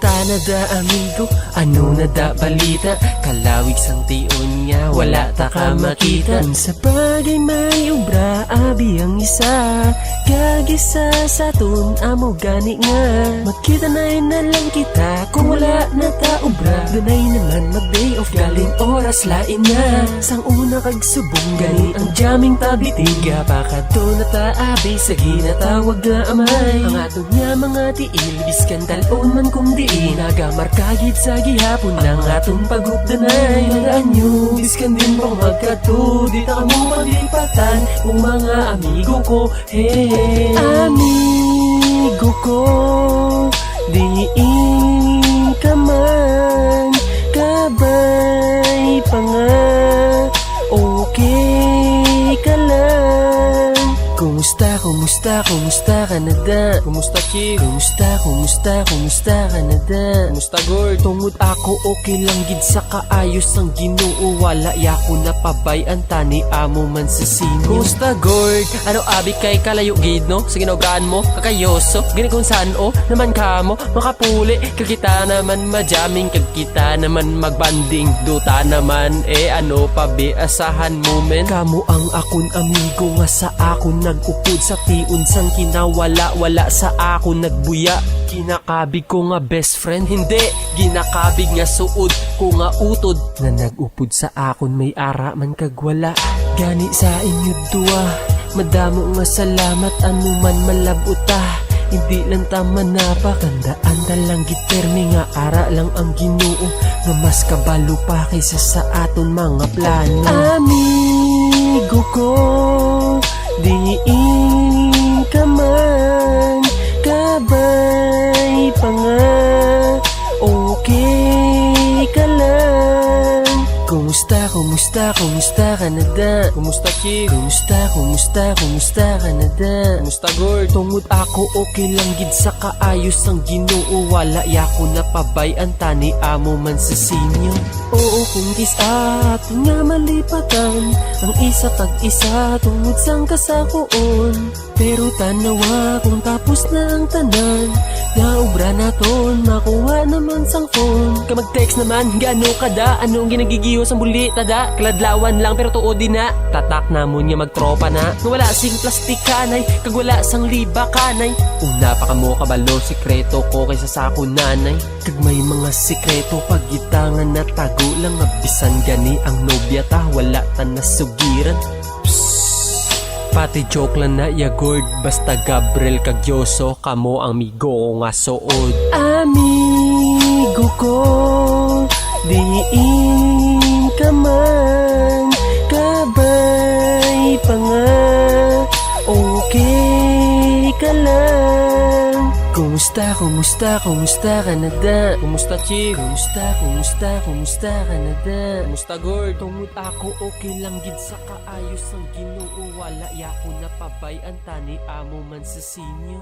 Kumusta na da amigo? Ano na da balita? Kalawig sang tion nga, wala ta ka makita. Kung sa bagay may ubra, abi ang isa. Gagisa sa tun, amo gani nga. Magkita na lang kita, kung wala na ta ubra. Dunay naman mag-day off, galing oras lain na. Sang una kag subong, gani ang jamming tabitiga. Baka to na ta abi, sa ginatawag na amay. Ang atong nga mga tiil, biskandal on man kung diin. Nagamarkagit sa gihapon ng atong pagupdanay. Tandaan nyo, biskan din pang magkato. Di ta mo paglipatan kung mga amigo ko. Hey, amigo ko, diin ka man, kabay pa nga, okay ka lang. Kumusta, kumusta, kumusta ka na da? Kumusta chief? Kumusta, kumusta, kumusta ka na da? Kumusta Gord? Tungod ako okay lang gid sa kaayos ang Ginoo. Wala yako napabay ang tani amo man sa sinyo. Kumusta Gord? Ano abi kay kalayo gid no? Sa ginawagan mo, kakayoso, gani kung saan o naman kamo, makapuli, kagkita naman majaming, kagkita naman magbanding, duta naman ano pa be asahan mo men. Kamo ang akon amigo nga sa akon nagupod sa tiun sang kinawala-wala sa akon nagbuya. Kinakabig ko nga best friend, hindi ginakabig nga suod ko nga utod na nagupod sa akon may ara man kagwala. Gani sa inyo duwa, madamo nga salamat anuman malabuta. Hindi lang tama na pakandaan na lang gitermi nga ara lang ang Ginoo nga mas kabalo pa kaysa sa aton mga plano. Amigo ko, diin ka man, kabay pa nga, okay ka lang. Kumusta, kumusta, kumusta ka na da? Kumusta chief? Kumusta, kumusta, kumusta ka na da? Kumusta Gord? Tungod ako okay lang gid sa kaayos ang Ginoo. Wala yako napabay ang tani amo man sa sinyo. Oo kung gis-at nga malipatan ang isa kag isa tungod sang kasakoon. Pero tanawa kung tapos na ang tanan, naubra naton makuha naman sang phone. Ka mag-text naman, gaano kada? Anong ginagigihos ang bulit tada? Kaladlawan lang pero tuod din na. Tatak namon nga magtropa na. Nga wala sing plastik kanay, kag wala sang liba kanay. Una pa kamo kabalo, sikreto ko kaysa sa akon nanay. Kag may mga sikreto pagitangan na tago lang, abisan gani ang nobya ta, wala ta nasugiran. Pati joke lang na ya Gord, basta Gabriel kagyoso, kamo ang amigo nga suod. Amigo ko, diin ka man, kabay pa nga, okay ka lang. Kumusta, kumusta, kumusta ka na da? Kumusta chief? Kumusta, kumusta, kumusta ka na da? Kumusta Gord? Tungod ako okay lang gid sa kaayos ang Ginoo. Wala yako napabay ang tani amo man sa sinyo.